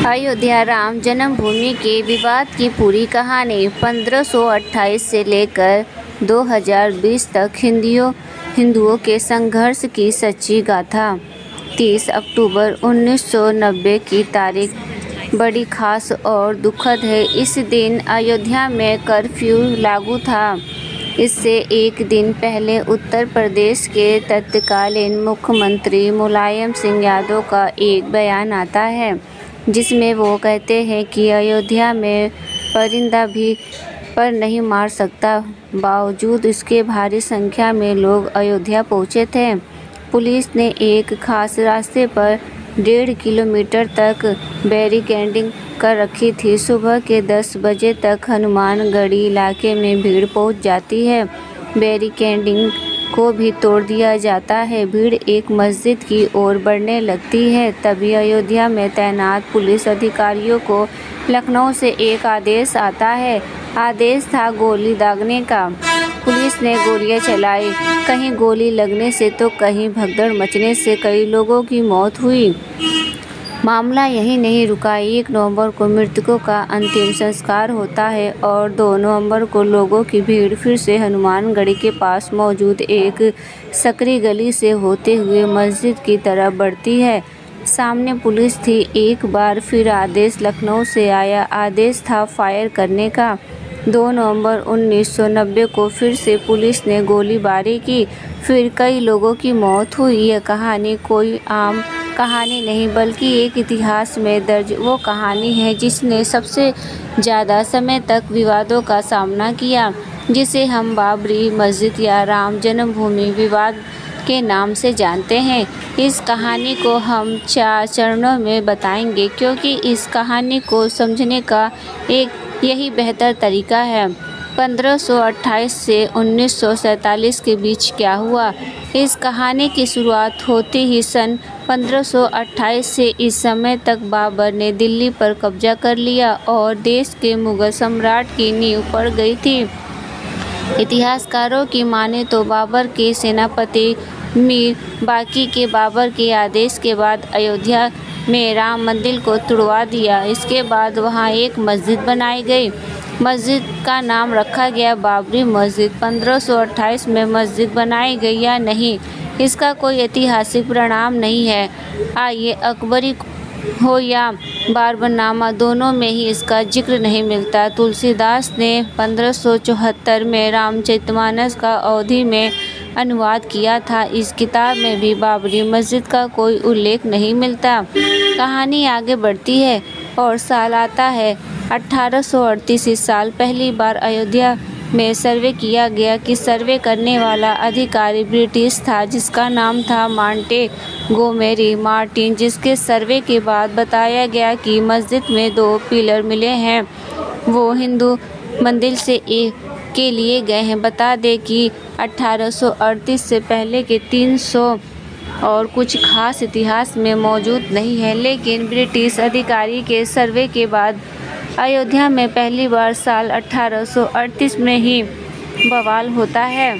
अयोध्या राम जन्मभूमि के विवाद की पूरी कहानी 1528 से लेकर 2020 तक हिंदुओं के संघर्ष की सच्ची गाथा। 30 अक्टूबर 1990 की तारीख बड़ी खास और दुखद है। इस दिन अयोध्या में कर्फ्यू लागू था। इससे एक दिन पहले उत्तर प्रदेश के तत्कालीन मुख्यमंत्री मुलायम सिंह यादव का एक बयान आता है, जिसमें वो कहते हैं कि अयोध्या में परिंदा भी पर नहीं मार सकता। बावजूद इसके भारी संख्या में लोग अयोध्या पहुंचे थे। पुलिस ने एक खास रास्ते पर 1.5 किलोमीटर तक बैरिकेडिंग कर रखी थी। सुबह के 10 बजे तक हनुमानगढ़ी इलाके में भीड़ पहुंच जाती है। बैरिकेडिंग को भी तोड़ दिया जाता है। भीड़ एक मस्जिद की ओर बढ़ने लगती है। तभी अयोध्या में तैनात पुलिस अधिकारियों को लखनऊ से एक आदेश आता है। आदेश था गोली दागने का। पुलिस ने गोलियां चलाई। कहीं गोली लगने से तो कहीं भगदड़ मचने से कई लोगों की मौत हुई। मामला यहीं नहीं रुका। 1 नवंबर को मृतकों का अंतिम संस्कार होता है और 2 नवंबर को लोगों की भीड़ फिर से हनुमानगढ़ी के पास मौजूद एक सकरी गली से होते हुए मस्जिद की तरफ बढ़ती है। सामने पुलिस थी। एक बार फिर आदेश लखनऊ से आया। आदेश था फायर करने का। 2 नवंबर 1990 को फिर से पुलिस ने गोलीबारी की। फिर कई लोगों की मौत हुई। यह कहानी कोई आम कहानी नहीं, बल्कि एक इतिहास में दर्ज वो कहानी है जिसने सबसे ज़्यादा समय तक विवादों का सामना किया, जिसे हम बाबरी मस्जिद या राम जन्मभूमि विवाद के नाम से जानते हैं। इस कहानी को हम 4 चरणों में बताएंगे, क्योंकि इस कहानी को समझने का एक यही बेहतर तरीका है। 1528 से 1947 के बीच क्या हुआ। इस कहानी की शुरुआत होती ही सन 1528 से इस समय तक बाबर ने दिल्ली पर कब्जा कर लिया और देश के मुगल सम्राट की नींव पड़ गई थी। इतिहासकारों की माने तो बाबर के सेनापति मीर बाकी के बाबर के आदेश के बाद अयोध्या में राम मंदिर को तुड़वा दिया। इसके बाद वहां एक मस्जिद बनाई गई। मस्जिद का नाम रखा गया बाबरी मस्जिद। 1528 में मस्जिद बनाई गई या नहीं, इसका कोई ऐतिहासिक परिणाम नहीं है। आइए, अकबरी हो या बाबरनामा, दोनों में ही इसका जिक्र नहीं मिलता। तुलसीदास ने 1574 में रामचरितमानस का अवधी में अनुवाद किया था। इस किताब में भी बाबरी मस्जिद का कोई उल्लेख नहीं मिलता। कहानी आगे बढ़ती है और साल आता है 1838। इस साल पहली बार अयोध्या में सर्वे किया गया कि सर्वे करने वाला अधिकारी ब्रिटिश था, जिसका नाम था मॉन्टेगोमेरी मार्टिन। जिसके सर्वे के बाद बताया गया कि मस्जिद में 2 पिलर मिले हैं, वो हिंदू मंदिर के लिए गए हैं। बता दें कि 1838 से पहले के 300 और कुछ खास इतिहास में मौजूद नहीं है, लेकिन ब्रिटिश अधिकारी के सर्वे के बाद अयोध्या में पहली बार साल 1838 में ही बवाल होता है।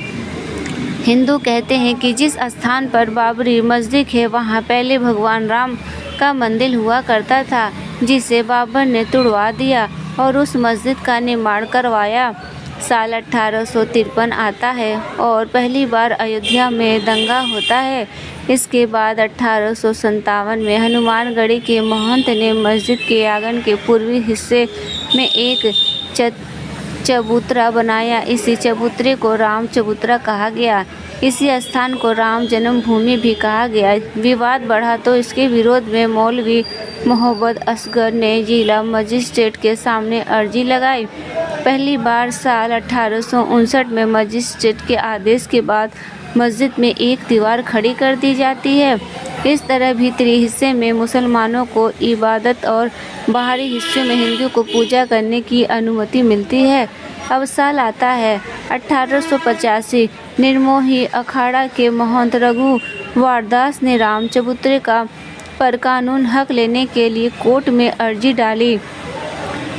हिंदू कहते हैं कि जिस स्थान पर बाबरी मस्जिद है, वहाँ पहले भगवान राम का मंदिर हुआ करता था, जिसे बाबर ने तुड़वा दिया और उस मस्जिद का निर्माण करवाया। साल 1853 आता है और पहली बार अयोध्या में दंगा होता है। इसके बाद 1857 में हनुमानगढ़ी के महंत ने मस्जिद के आंगन के पूर्वी हिस्से में एक चबूतरा बनाया। इसी चबूतरे को राम चबूतरा कहा गया। इसी स्थान को राम जन्मभूमि भी कहा गया। विवाद बढ़ा तो इसके विरोध में मौलवी मोहम्मद असगर ने जिला मजिस्ट्रेट के सामने अर्जी लगाई। पहली बार साल 1859 में मजिस्ट्रेट के आदेश के बाद मस्जिद में एक दीवार खड़ी कर दी जाती है। इस तरह भीतरी हिस्से में मुसलमानों को इबादत और बाहरी हिस्से में हिंदू को पूजा करने की अनुमति मिलती है। अब साल आता है 1885। निर्मोही अखाड़ा के महंत रघु वारदास ने राम चबूतरे पर कानून हक लेने के लिए कोर्ट में अर्जी डाली।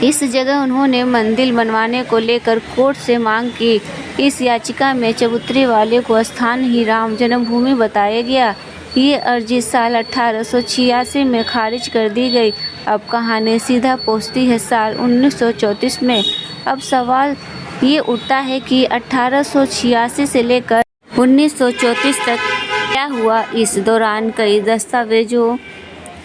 इस जगह उन्होंने मंदिर बनवाने को लेकर कोर्ट से मांग की। इस याचिका में चबूतरे वाले को स्थान ही राम जन्मभूमि बताया गया। ये अर्जी साल 1886 में खारिज कर दी गई। अब कहानी सीधा पहुंचती है साल 1934 में। अब सवाल ये उठता है कि 1886 से लेकर 1934 तक क्या हुआ। इस दौरान कई दस्तावेजों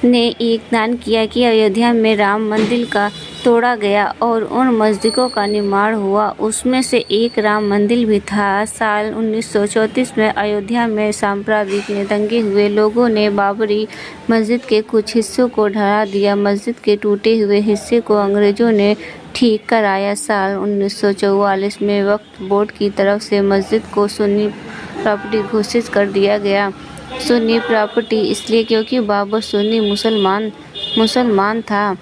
ने एक ऐलान किया कि अयोध्या में राम मंदिर का तोड़ा गया और उन मस्जिदों का निर्माण हुआ। उसमें से एक राम मंदिर भी था। साल 1934 में अयोध्या में सांप्रदायिक दंगे हुए। लोगों ने बाबरी मस्जिद के कुछ हिस्सों को ढहा दिया। मस्जिद के टूटे हुए हिस्से को अंग्रेजों ने ठीक कराया। साल 1944 में वक्फ बोर्ड की तरफ से मस्जिद को सुन्नी प्रॉपर्टी घोषित कर दिया गया। सुन्नी प्रॉपर्टी इसलिए क्योंकि बाबर सुन्नी मुसलमान था।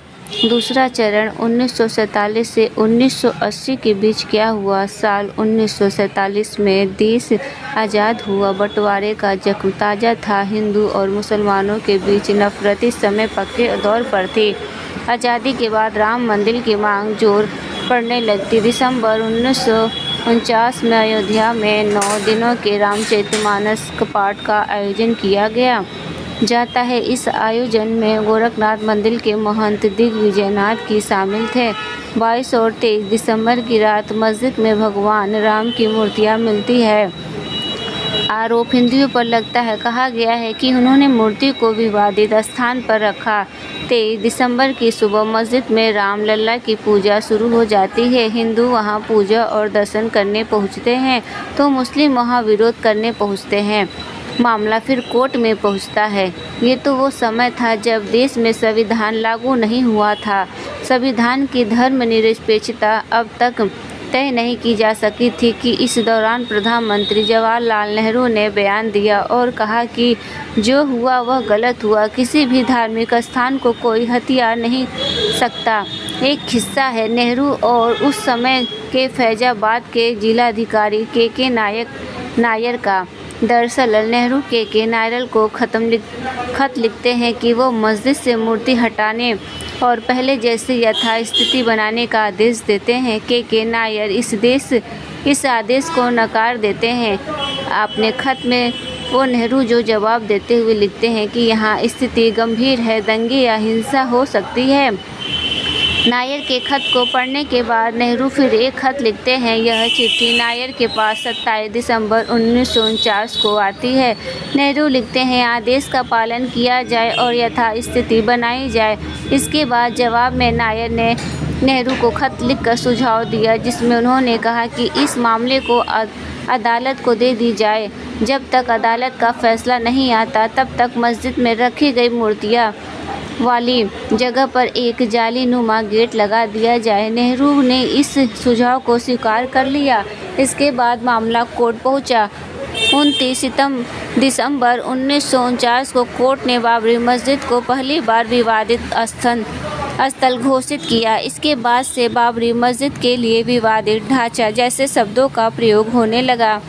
दूसरा चरण 1947 से 1980 के बीच क्या हुआ। साल 1947 में देश आज़ाद हुआ। बंटवारे का जख्म ताज़ा था। हिंदू और मुसलमानों के बीच नफरत इस समय पक्के दौर पर थी। आज़ादी के बाद राम मंदिर की मांग जोर पड़ने लगती। दिसंबर 1949 में अयोध्या में 9 दिनों के रामचरितमानस पाठ का आयोजन किया गया जाता है। इस आयोजन में गोरखनाथ मंदिर के महंत दिग्विजयनाथ की शामिल थे। 22 और 23 दिसंबर की रात मस्जिद में भगवान राम की मूर्तियां मिलती है। आरोप हिंदुओं पर लगता है। कहा गया है कि उन्होंने मूर्ति को विवादित स्थान पर रखा। 23 दिसंबर की सुबह मस्जिद में रामलला की पूजा शुरू हो जाती है। हिंदू वहां पूजा और दर्शन करने पहुंचते हैं तो मुस्लिम वहां विरोध करने पहुंचते हैं। मामला फिर कोर्ट में पहुंचता है। ये तो वो समय था जब देश में संविधान लागू नहीं हुआ था। संविधान की धर्मनिरपेक्षता अब तक तय नहीं की जा सकी थी कि इस दौरान प्रधानमंत्री जवाहरलाल नेहरू ने बयान दिया और कहा कि जो हुआ वह गलत हुआ। किसी भी धार्मिक स्थान को कोई हथिया नहीं सकता। एक किस्सा है नेहरू और उस समय के फैजाबाद के जिलाधिकारी के नायर का। दरअसल नेहरू के नायर को खत लिखते हैं कि वो मस्जिद से मूर्ति हटाने और पहले जैसे यथास्थिति बनाने का आदेश देते हैं। के नायर इस आदेश को नकार देते हैं। अपने खत में वो नेहरू जो जवाब देते हुए लिखते हैं कि यहाँ स्थिति गंभीर है, दंगे या हिंसा हो सकती है। नायर के खत को पढ़ने के बाद नेहरू फिर एक खत लिखते हैं। यह चिट्ठी नायर के पास 27 दिसंबर 1949 को आती है। नेहरू लिखते हैं आदेश का पालन किया जाए और यथास्थिति बनाई जाए। इसके बाद जवाब में नायर ने नेहरू को खत लिखकर सुझाव दिया जिसमें उन्होंने कहा कि इस मामले को अदालत को दे दी जाए। जब तक अदालत का फैसला नहीं आता तब तक मस्जिद में रखी गई मूर्तियाँ वाली जगह पर एक जालीनुमा गेट लगा दिया जाए। नेहरू ने इस सुझाव को स्वीकार कर लिया। इसके बाद मामला कोर्ट पहुंचा। 29 दिसंबर 1949 को कोर्ट ने बाबरी मस्जिद को पहली बार विवादित स्थल घोषित किया। इसके बाद से बाबरी मस्जिद के लिए विवादित ढांचा जैसे शब्दों का प्रयोग होने लगा।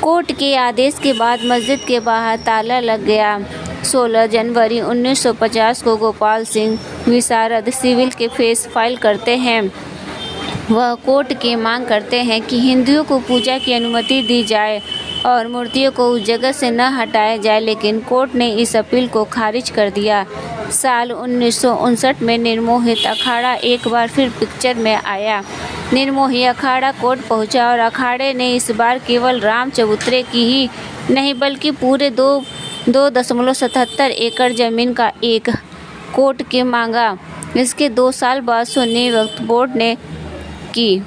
कोर्ट के आदेश के बाद मस्जिद के बाहर ताला लग गया। 16 जनवरी 1950 को गोपाल सिंह विशारद सिविल के केस फाइल करते हैं। वह कोर्ट की मांग करते हैं कि हिंदुओं को पूजा की अनुमति दी जाए और मूर्तियों को उस जगह से न हटाया जाए, लेकिन कोर्ट ने इस अपील को खारिज कर दिया। साल 1959 में निर्मोही अखाड़ा एक बार फिर पिक्चर में आया। निर्मोही अखाड़ा कोर्ट पहुंचा और अखाड़े ने इस बार केवल राम चबूतरे की ही नहीं बल्कि पूरे 2.77 एकड़ जमीन का एक कोर्ट के मांगा। इसके 2 साल बाद सुन्नी वक्फ बोर्ड ने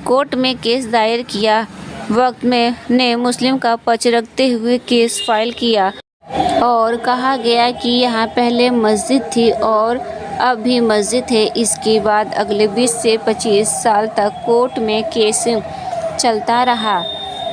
कोर्ट में केस दायर किया। वक्त में ने मुस्लिम का पक्ष रखते हुए केस फाइल किया और कहा गया कि यहाँ पहले मस्जिद थी और अब भी मस्जिद है। इसके बाद अगले 20 से 25 साल तक कोर्ट में केस चलता रहा।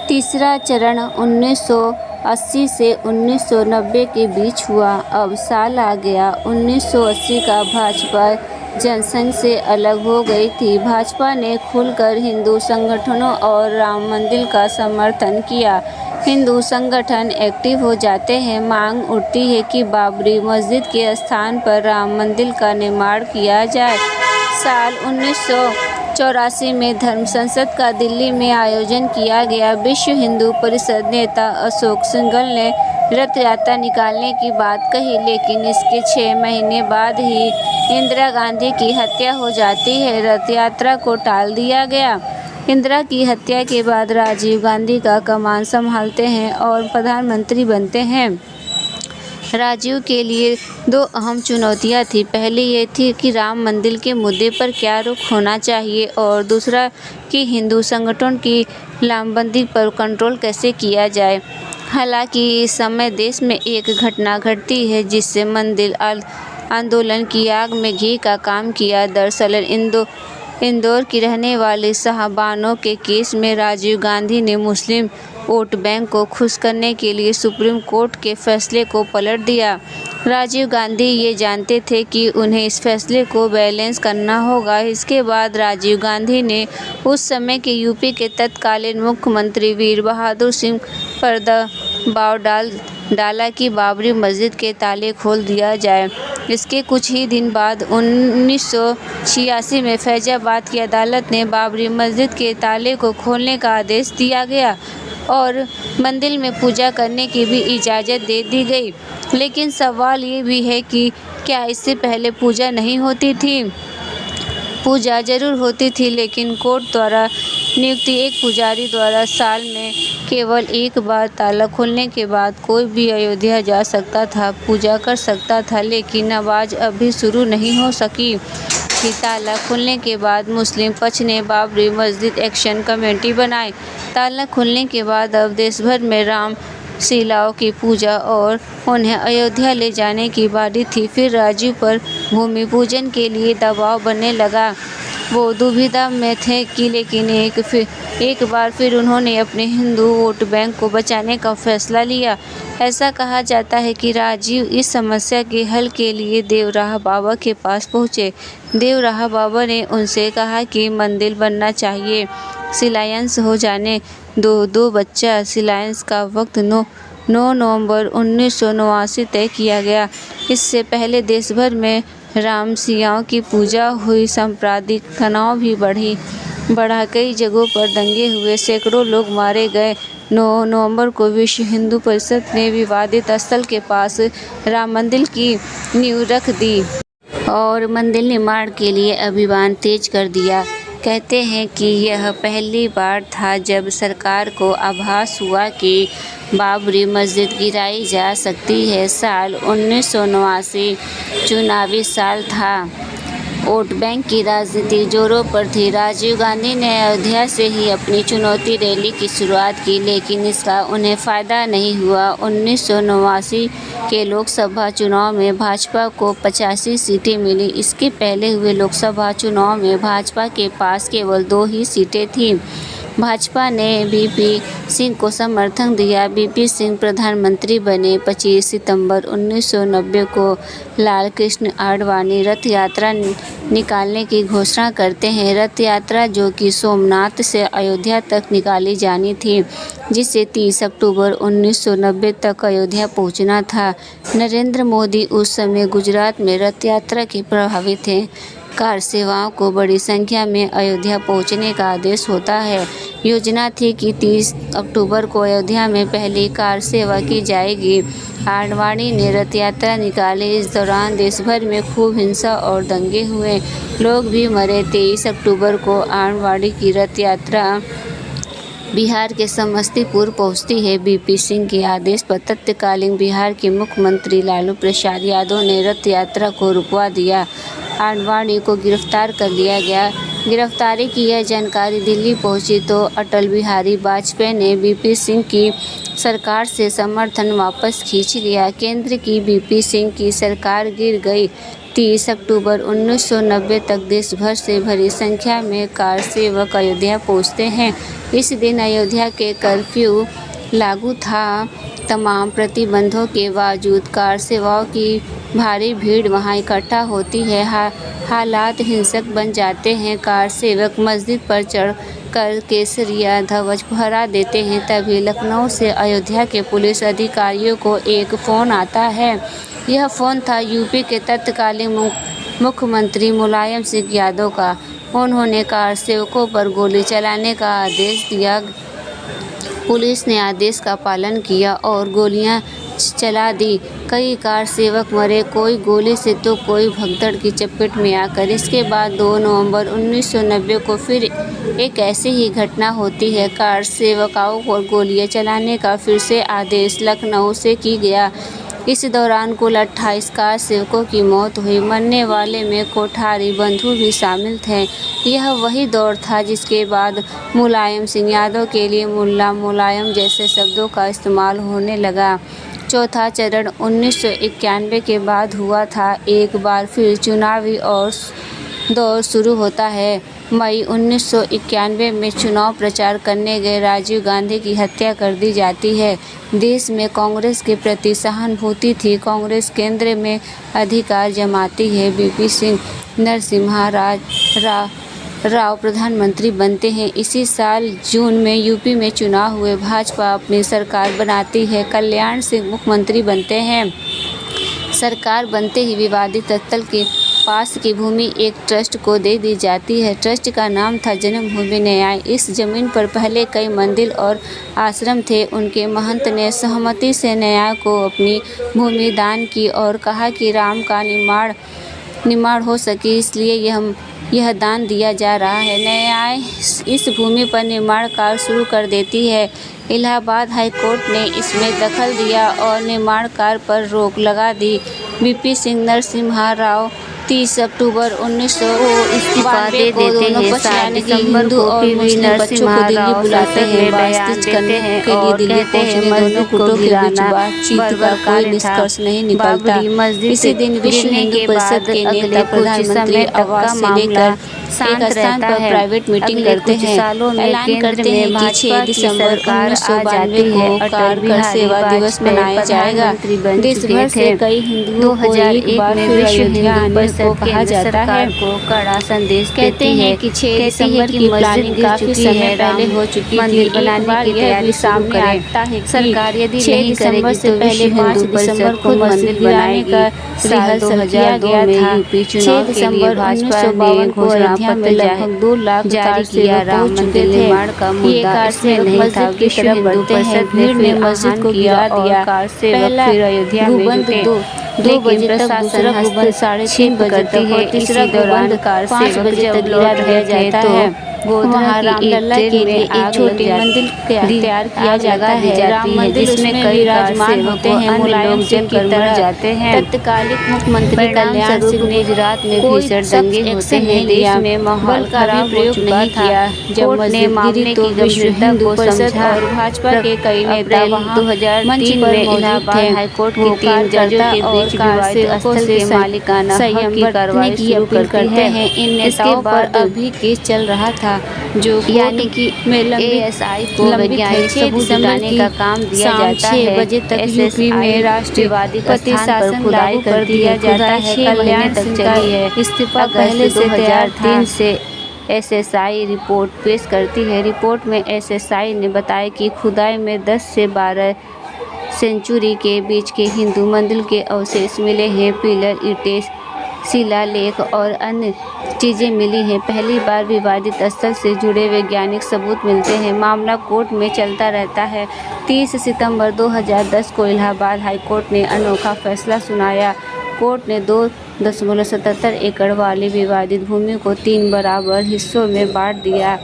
तीसरा चरण 1980 से 1990 के बीच हुआ। अब साल आ गया 1980 का। भाजपा जनसंघ से अलग हो गई थी। भाजपा ने खुलकर हिंदू संगठनों और राम मंदिर का समर्थन किया। हिंदू संगठन एक्टिव हो जाते हैं। मांग उठती है कि बाबरी मस्जिद के स्थान पर राम मंदिर का निर्माण किया जाए। साल 1984 में धर्म संसद का दिल्ली में आयोजन किया गया। विश्व हिंदू परिषद नेता अशोक सिंघल ने रथ यात्रा निकालने की बात कही, लेकिन इसके 6 महीने बाद ही इंदिरा गांधी की हत्या हो जाती है। रथ यात्रा को टाल दिया गया। इंदिरा की हत्या के बाद राजीव गांधी का कमान संभालते हैं और प्रधानमंत्री बनते हैं। राजीव के लिए 2 अहम चुनौतियां थी। पहली ये थी कि राम मंदिर के मुद्दे पर क्या रुख होना चाहिए और दूसरा कि हिंदू संगठन की लामबंदी पर कंट्रोल कैसे किया जाए। हालांकि इस समय देश में एक घटना घटती है जिससे मंदिर आंदोलन की आग में घी का काम किया। दरअसल इंदौर की रहने वाली शाहबानो के केस में राजीव गांधी ने मुस्लिम वोट बैंक को खुश करने के लिए सुप्रीम कोर्ट के फैसले को पलट दिया। राजीव गांधी ये जानते थे कि उन्हें इस फैसले को बैलेंस करना होगा। इसके बाद राजीव गांधी ने उस समय के यूपी के तत्कालीन मुख्यमंत्री वीर बहादुर सिंह पर दबाव डाला कि बाबरी मस्जिद के ताले खोल दिया जाए। इसके कुछ ही दिन बाद 1986 में फैजाबाद की अदालत ने बाबरी मस्जिद के ताले को खोलने का आदेश दिया गया और मंदिर में पूजा करने की भी इजाज़त दे दी गई। लेकिन सवाल ये भी है कि क्या इससे पहले पूजा नहीं होती थी? पूजा जरूर होती थी, लेकिन कोर्ट द्वारा नियुक्त एक पुजारी द्वारा साल में केवल एक बार ताला खोलने के बाद कोई भी अयोध्या जा सकता था, पूजा कर सकता था। लेकिन नमाज अभी शुरू नहीं हो सकी थी। ताला खुलने के बाद मुस्लिम पक्ष ने बाबरी मस्जिद एक्शन कमेटी बनाई। ताला खुलने के बाद अब देश भर में राम शिलाओं की पूजा और उन्हें अयोध्या ले जाने की बारी थी। फिर राजीव पर भूमि पूजन के लिए दबाव बनने लगा। वो दुविधा में थे कि लेकिन एक बार फिर उन्होंने अपने हिंदू वोट बैंक को बचाने का फैसला लिया। ऐसा कहा जाता है कि राजीव इस समस्या के हल के लिए देवराह बाबा के पास पहुँचे। देवराह बाबा ने उनसे कहा कि मंदिर बनना चाहिए, शिलान्यास हो जाने दो बच्चा। शिलान्यास का वक्त 9 नवंबर 1989 तय किया गया। इससे पहले देश भर में राम सियाओं की पूजा हुई। सांप्रदायिक तनाव भी बढ़ा, कई जगहों पर दंगे हुए, सैकड़ों लोग मारे गए। 9 नवंबर को विश्व हिंदू परिषद ने विवादित स्थल के पास राम मंदिर की नींव रख दी और मंदिर निर्माण के लिए अभियान तेज कर दिया। कहते हैं कि यह पहली बार था जब सरकार को आभास हुआ कि बाबरी मस्जिद गिराई जा सकती है। साल 1989 चुनावी साल था। वोट बैंक की राजनीति जोरों पर थी। राजीव गांधी ने अयोध्या से ही अपनी चुनौती रैली की शुरुआत की, लेकिन इसका उन्हें फ़ायदा नहीं हुआ। 1989 के लोकसभा चुनाव में भाजपा को 85 सीटें मिली। इसके पहले हुए लोकसभा चुनाव में भाजपा के पास केवल 2 ही सीटें थीं। भाजपा ने बीपी सिंह को समर्थन दिया। बीपी सिंह प्रधानमंत्री बने। 25 सितंबर 1990 को लाल कृष्ण आडवाणी रथ यात्रा निकालने की घोषणा करते हैं। रथ यात्रा जो कि सोमनाथ से अयोध्या तक निकाली जानी थी, जिसे 30 अक्टूबर 1990 तक अयोध्या पहुंचना था। नरेंद्र मोदी उस समय गुजरात में रथ यात्रा के प्रभावी थे। कार सेवाओं को बड़ी संख्या में अयोध्या पहुंचने का आदेश होता है। योजना थी कि 30 अक्टूबर को अयोध्या में पहली कार सेवा की जाएगी। आडवाणी ने रथ यात्रा निकाली। इस दौरान देश भर में खूब हिंसा और दंगे हुए, लोग भी मरे। 23 अक्टूबर को आडवाणी की रथ यात्रा बिहार के समस्तीपुर पहुंचती है। बीपी सिंह के आदेश पर तत्कालीन बिहार के मुख्यमंत्री लालू प्रसाद यादव ने रथ यात्रा को रुकवा दिया। आडवाणी को गिरफ्तार कर लिया गया। गिरफ्तारी की यह जानकारी दिल्ली पहुंची तो अटल बिहारी वाजपेयी ने बीपी सिंह की सरकार से समर्थन वापस खींच लिया। केंद्र की बीपी सिंह की सरकार गिर गई। 30 अक्टूबर 1990 तक देश भर से बड़ी संख्या में कार सेवक अयोध्या पहुंचते हैं। इस दिन अयोध्या के कर्फ्यू लागू था। तमाम प्रतिबंधों के बावजूद कार सेवाओं की भारी भीड़ वहां इकट्ठा होती है। हालात हिंसक बन जाते हैं। कार सेवक मस्जिद पर चढ़कर केसरिया ध्वज फहरा देते हैं। तभी लखनऊ से अयोध्या के पुलिस अधिकारियों को एक फ़ोन आता है। यह फ़ोन था यूपी के तत्कालीन मुख्यमंत्री मुलायम सिंह यादव का। उन्होंने कार सेवकों पर गोली चलाने का आदेश दिया। पुलिस ने आदेश का पालन किया और गोलियां चला दी। कई कार सेवक मरे, कोई गोली से तो कोई भगदड़ की चपेट में आकर। इसके बाद 2 नवंबर 1990 को फिर एक ऐसी ही घटना होती है। कार सेवकों पर गोलियां चलाने का फिर से आदेश लखनऊ से किया गया। इस दौरान कुल 28 कार सेवकों की मौत हुई। मरने वाले में कोठारी बंधु भी शामिल थे। यह वही दौर था जिसके बाद मुलायम सिंह यादव के लिए मुल्ला मुलायम जैसे शब्दों का इस्तेमाल होने लगा। चौथा चरण 1991 के बाद हुआ था। एक बार फिर चुनावी और दौर शुरू होता है। मई 1991 में चुनाव प्रचार करने गए राजीव गांधी की हत्या कर दी जाती है। देश में कांग्रेस के प्रति सहानुभूति थी। कांग्रेस केंद्र में अधिकार जमाती है। वीपी सिंह नरसिम्हा राव प्रधानमंत्री बनते हैं। इसी साल जून में यूपी में चुनाव हुए। भाजपा अपनी सरकार बनाती है। कल्याण सिंह मुख्यमंत्री बनते हैं। सरकार बनते ही विवादित स्थल के पास की भूमि एक ट्रस्ट को दे दी जाती है। ट्रस्ट का नाम था जन्मभूमि न्याय। इस जमीन पर पहले कई मंदिर और आश्रम थे। उनके महंत ने सहमति से न्याय को अपनी भूमि दान की और कहा कि राम का निर्माण हो सके, इसलिए यह दान दिया जा रहा है। न्याय इस भूमि पर निर्माण कार्य शुरू कर देती है। इलाहाबाद हाई कोर्ट ने इसमें दखल दिया और निर्माण कार्य पर रोक लगा दी। वीपी सिंह नरसिम्हा राव 30 अक्टूबर 1900 को इस्तीफा दे देते हैं। 7 दिसंबर को और मुस्लिम बच्चों को दिल्ली बुलाते हैं। बातचीत करने के लिए दिल्ली पहुंचने दोनों गुटों के बीच बातचीत का कोई निष्कर्ष नहीं निकलता। इसी दिन विश्व हिंदू परिषद के नेता प्रधानमंत्री आवास से लेकर एक स्थान पर प्राइवेट मीटिंग करते हैं। ऐलान करते हैं कि 6 दिसंबर 1992 को कारगिल सेवा दिवस मनाया जाएगा। देश भर से कई हिंदुओं को एक बार फिर अयोध्या आने को कहा जाता है। कड़ा संदेश कहते हैं कि 6 दिसंबर की प्लानिंग काफी समय पहले हो चुकी थी। एक बार यह भी सामने आता है कि सरकार यदि 6 दिसंबर से पहले 5 दिसंबर को मंदिर गिराने का रिहर्सल किया गया था। 6 दिसंबर 1952 को अयोध्या में लगभग 2 लाख कार सेवक पहुंच चुके थे। ये कार सेवक मस्जिद की तरफ बढ़ते हैं। भीड़ ने मस्जिद को गिरा दिया। पहला गुबंद 2 बजे तक, दूसरा गुबंद 3:30 बजे तक और तीसरा गुबंद 5 बजे तक गिरा दिया जाता है। वहाँ रामलला के लिए एक छोटी मंदिर तैयार किया जाता है। राम मंदिर उसमें कई विराजमान होते हैं। मुलायम सिंह की तरह जाते हैं। तत्कालीन मुख्यमंत्री कल्याण सिंह ने गुजरात में भीषण दंगे होते हैं। देश में माहौल का भी प्रयोग नहीं किया। जब मस्जिद गिरी तो विश्व हिंदू परिषद और भाजपा के कई नेता वहाँ मंच पर मौजूद थे। हाईकोर्ट वो की 3 जजों के बीच विवादित स्थल के मालिकाना हक की कार्रवाई शुरू करते हैं। इन नेताओं पर अभी केस चल रहा था जो यानी कि ASI को वैज्ञानिक सबूत जुटाने का काम दिया जाता है। 6 बजे तक यूपी में राष्ट्रपति शासन लागू कर दिया जाता है। कल्याण सिंह का इस्तीफा पहले से तैयार था। 3 से SSI रिपोर्ट पेश करती है। रिपोर्ट में SSI ने बताया कि खुदाई में 10 से 12 सेंचुरी के बीच के हिंदू मंदिर के अवशेष मिले हैं। पिलर, ईंटें, शिलालेख और अन्य चीज़ें मिली हैं। पहली बार विवादित स्थल से जुड़े वैज्ञानिक सबूत मिलते हैं। मामला कोर्ट में चलता रहता है। 30 सितंबर 2010 को इलाहाबाद हाईकोर्ट ने अनोखा फैसला सुनाया। कोर्ट ने 2.77 एकड़ वाली विवादित भूमि को 3 बराबर हिस्सों में बांट दिया।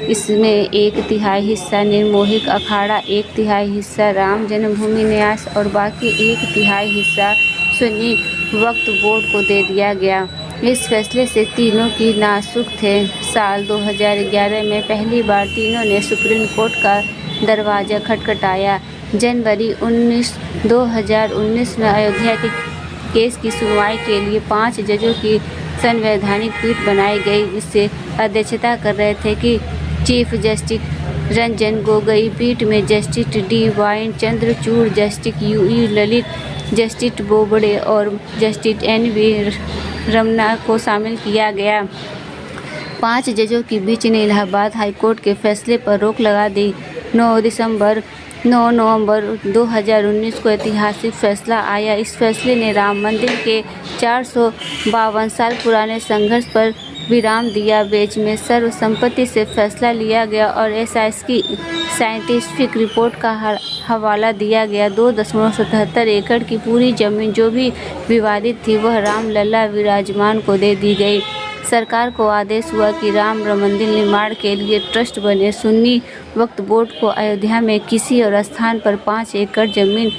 इसमें 1/3 हिस्सा निर्मोही अखाड़ा, 1/3 हिस्सा राम जन्मभूमि न्यास और बाकी 1/3 हिस्सा सुन्नी वक्फ बोर्ड को दे दिया गया। इस फैसले से तीनों की नासुख थे। साल 2011 में पहली बार तीनों ने सुप्रीम कोर्ट का दरवाज़ा खटखटाया। जनवरी 2019 में अयोध्या के केस की सुनवाई के लिए 5 जजों की संवैधानिक पीठ बनाई गई, जिससे अध्यक्षता कर रहे थे कि चीफ जस्टिस रंजन गोगोई। पीठ में justice DY. Chandrachud, justice U.E. Lalit, justice Bobde और जस्टिस N.V. रमन्ना को शामिल किया गया। 5 जजों की बीच ने इलाहाबाद हाईकोर्ट के फैसले पर रोक लगा दी। 9 नवंबर 2019 को ऐतिहासिक फैसला आया। इस फैसले ने राम मंदिर के 452 साल पुराने संघर्ष पर विराम दिया। बेंच में सर्वसम्मति से फैसला लिया गया और एसआईसी की साइंटिफिक रिपोर्ट का हवाला दिया गया। 2.77 एकड़ की पूरी जमीन जो भी विवादित थी वह रामलला विराजमान को दे दी गई। सरकार को आदेश हुआ कि राम मंदिर निर्माण के लिए ट्रस्ट बने। सुन्नी वक्फ बोर्ड को अयोध्या में किसी और स्थान पर 5 एकड़ जमीन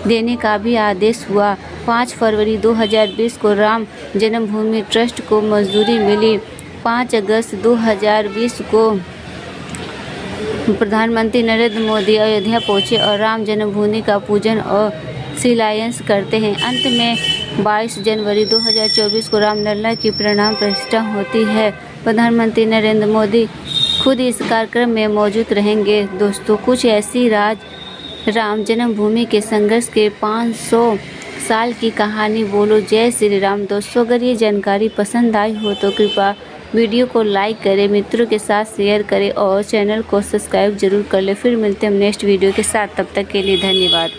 देने का भी आदेश हुआ। 5 फरवरी 2020 को राम जन्मभूमि ट्रस्ट को मंजूरी मिली। 5 अगस्त 2020 को प्रधानमंत्री नरेंद्र मोदी अयोध्या पहुंचे और राम जन्मभूमि का पूजन और शिलान्यास करते हैं। अंत में 22 जनवरी 2024 को रामलला की प्राण प्रतिष्ठा होती है। प्रधानमंत्री नरेंद्र मोदी खुद इस कार्यक्रम में मौजूद रहेंगे। दोस्तों, कुछ ऐसी राम जन्मभूमि के संघर्ष के 500 साल की कहानी बोलो जय श्री राम। दोस्तों, अगर ये जानकारी पसंद आई हो तो कृपया वीडियो को लाइक करें, मित्रों के साथ शेयर करें और चैनल को सब्सक्राइब जरूर कर लें। फिर मिलते हैं हम नेक्स्ट वीडियो के साथ, तब तक के लिए धन्यवाद।